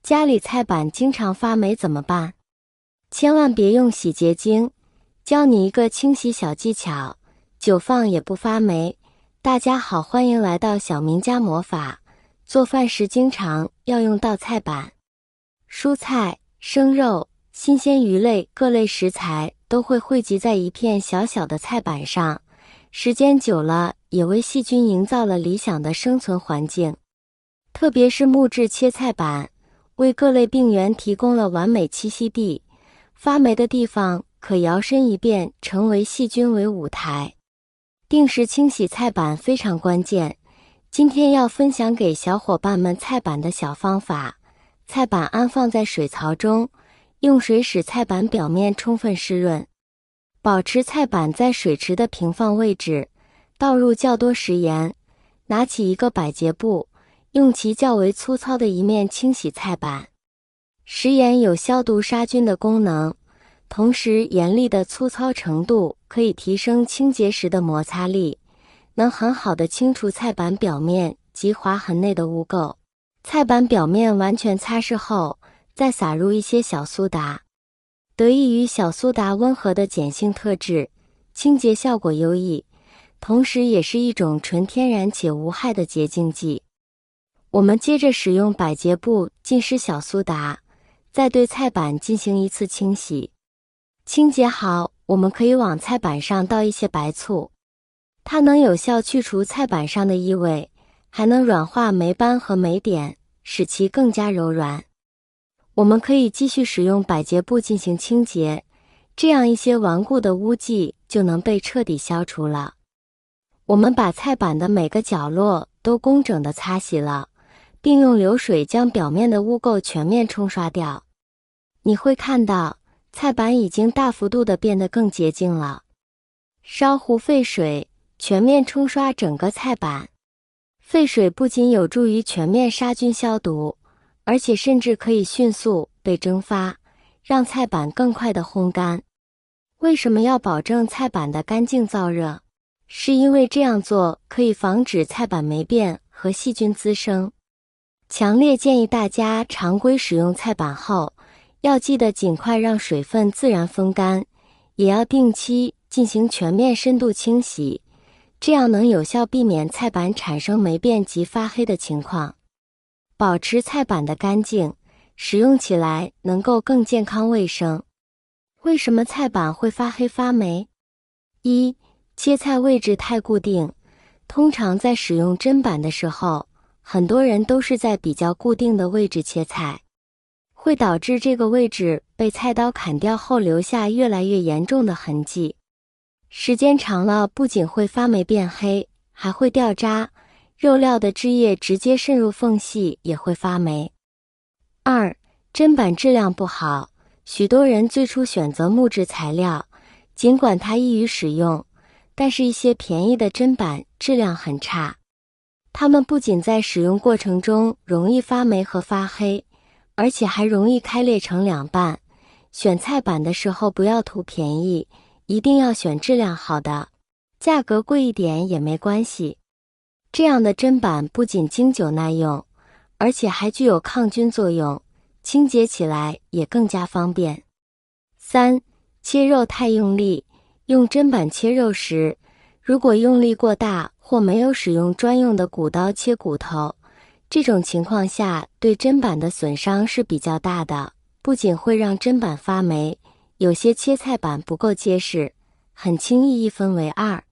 家里菜板经常发霉怎么办？千万别用洗洁精，教你一个清洗小技巧，久放也不发霉。大家好，欢迎来到小明家魔法。做饭时经常要用到菜板，蔬菜、生肉、新鲜鱼类各类食材都会汇集在一片小小的菜板上，时间久了也为细菌营造了理想的生存环境。特别是木质切菜板，为各类病原提供了完美栖息地，发霉的地方可摇身一变成为细菌为舞台。定时清洗菜板非常关键，今天要分享给小伙伴们菜板的小方法。菜板安放在水槽中，用水使菜板表面充分湿润，保持菜板在水池的平放位置，倒入较多食盐，拿起一个百洁布，用其较为粗糙的一面清洗菜板。食盐有消毒杀菌的功能，同时盐粒的粗糙程度可以提升清洁时的摩擦力，能很好的清除菜板表面及划痕内的污垢。菜板表面完全擦拭后，再撒入一些小苏打。得益于小苏打温和的碱性特质，清洁效果优异，同时也是一种纯天然且无害的洁净剂。我们接着使用百洁布浸湿小苏打，再对菜板进行一次清洗。清洁好，我们可以往菜板上倒一些白醋，它能有效去除菜板上的异味，还能软化霉斑和霉点，使其更加柔软。我们可以继续使用百洁布进行清洁，这样一些顽固的污迹就能被彻底消除了。我们把菜板的每个角落都工整地擦洗了，并用流水将表面的污垢全面冲刷掉。你会看到菜板已经大幅度地变得更洁净了。烧壶沸水，全面冲刷整个菜板。沸水不仅有助于全面杀菌消毒，而且甚至可以迅速被蒸发，让菜板更快地烘干。为什么要保证菜板的干净燥热？是因为这样做可以防止菜板霉变和细菌滋生。强烈建议大家常规使用菜板后，要记得尽快让水分自然风干，也要定期进行全面深度清洗，这样能有效避免菜板产生霉变及发黑的情况。保持菜板的干净，使用起来能够更健康卫生。为什么菜板会发黑发霉？一、切菜位置太固定。通常在使用砧板的时候，很多人都是在比较固定的位置切菜，会导致这个位置被菜刀砍掉后留下越来越严重的痕迹。时间长了，不仅会发霉变黑，还会掉渣，肉料的汁液直接渗入缝隙也会发霉。二、砧板质量不好。许多人最初选择木质材料，尽管它易于使用，但是一些便宜的砧板质量很差。它们不仅在使用过程中容易发霉和发黑，而且还容易开裂成两半。选菜板的时候不要图便宜，一定要选质量好的，价格贵一点也没关系。这样的砧板不仅经久耐用，而且还具有抗菌作用，清洁起来也更加方便。三、切肉太用力。用砧板切肉时，如果用力过大或没有使用专用的骨刀切骨头，这种情况下对砧板的损伤是比较大的，不仅会让砧板发霉，有些切菜板不够结实，很轻易一分为二。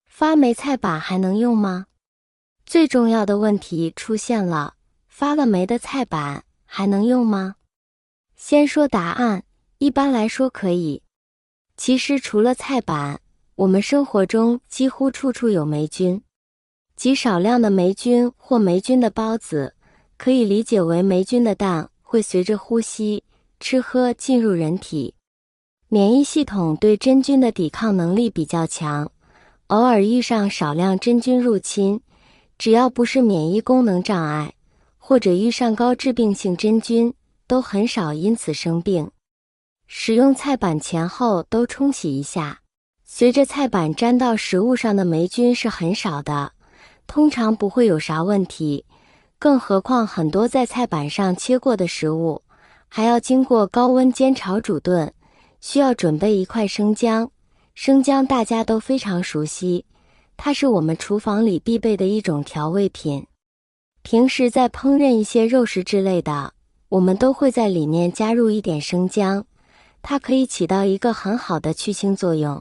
发霉菜板还能用吗？最重要的问题出现了，发了霉的菜板还能用吗？先说答案，一般来说可以。其实除了菜板，我们生活中几乎处处有霉菌。极少量的霉菌或霉菌的孢子，可以理解为霉菌的蛋会随着呼吸、吃喝进入人体。免疫系统对真菌的抵抗能力比较强，偶尔遇上少量真菌入侵，只要不是免疫功能障碍，或者遇上高致病性真菌，都很少因此生病。使用菜板前后都冲洗一下，随着菜板沾到食物上的霉菌是很少的，通常不会有啥问题。更何况很多在菜板上切过的食物，还要经过高温煎炒煮炖，需要准备一块生姜。生姜大家都非常熟悉，它是我们厨房里必备的一种调味品。平时在烹饪一些肉食之类的，我们都会在里面加入一点生姜，它可以起到一个很好的去腥作用。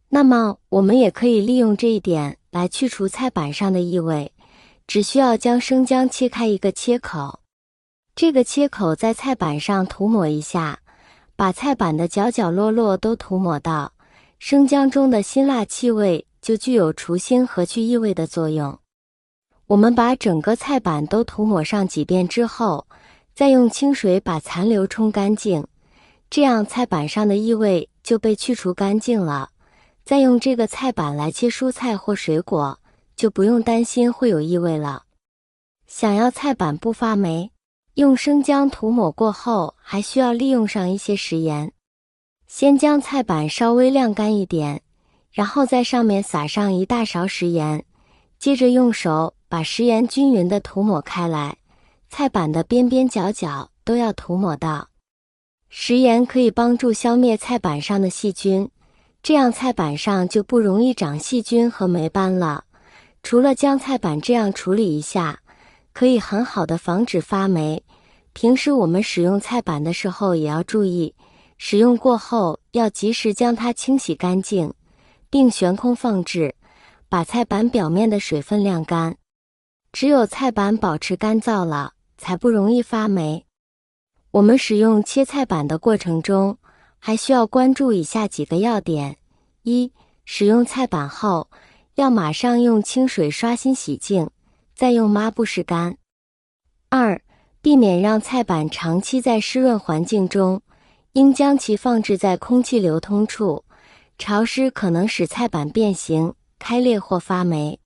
那么我们也可以利用这一点来去除菜板上的异味，只需要将生姜切开一个切口，这个切口在菜板上涂抹一下，把菜板的角角落落都涂抹到，生姜中的辛辣气味就具有除腥和去异味的作用。我们把整个菜板都涂抹上几遍之后，再用清水把残留冲干净，这样菜板上的异味就被去除干净了。再用这个菜板来切蔬菜或水果，就不用担心会有异味了。想要菜板不发霉，用生姜涂抹过后，还需要利用上一些食盐。先将菜板稍微晾干一点，然后在上面撒上一大勺食盐，接着用手把食盐均匀地涂抹开来，菜板的边边角角都要涂抹到。食盐可以帮助消灭菜板上的细菌，这样菜板上就不容易长细菌和霉斑了。除了将菜板这样处理一下，可以很好的防止发霉。平时我们使用菜板的时候也要注意，使用过后要及时将它清洗干净，并悬空放置，把菜板表面的水分晾干。只有菜板保持干燥了，才不容易发霉。我们使用切菜板的过程中，还需要关注以下几个要点：一、使用菜板后，要马上用清水刷新洗净，再用抹布拭干。二、避免让菜板长期在湿润环境中，应将其放置在空气流通处，潮湿可能使菜板变形、开裂或发霉。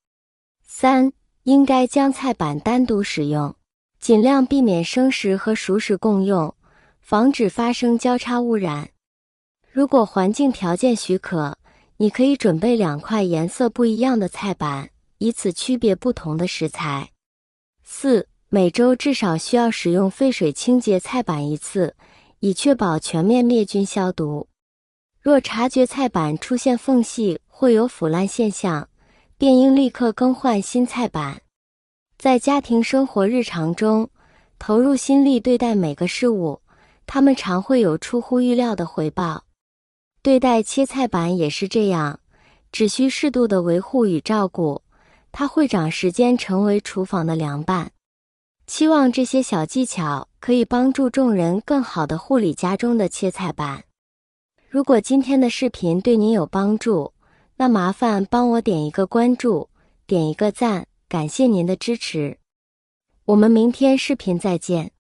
三、应该将菜板单独使用，尽量避免生食和熟食共用，防止发生交叉污染。如果环境条件许可，你可以准备2块颜色不一样的菜板，以此区别不同的食材。四、每周至少需要使用废水清洁菜板1次，以确保全面灭菌消毒。若察觉菜板出现缝隙或有腐烂现象，便应立刻更换新菜板。在家庭生活日常中，投入心力对待每个事物，它们常会有出乎预料的回报。对待切菜板也是这样，只需适度的维护与照顾，它会长时间成为厨房的良伴。期望这些小技巧可以帮助众人更好地护理家中的切菜板。如果今天的视频对您有帮助，那麻烦帮我点一个关注，点一个赞，感谢您的支持。我们明天视频再见。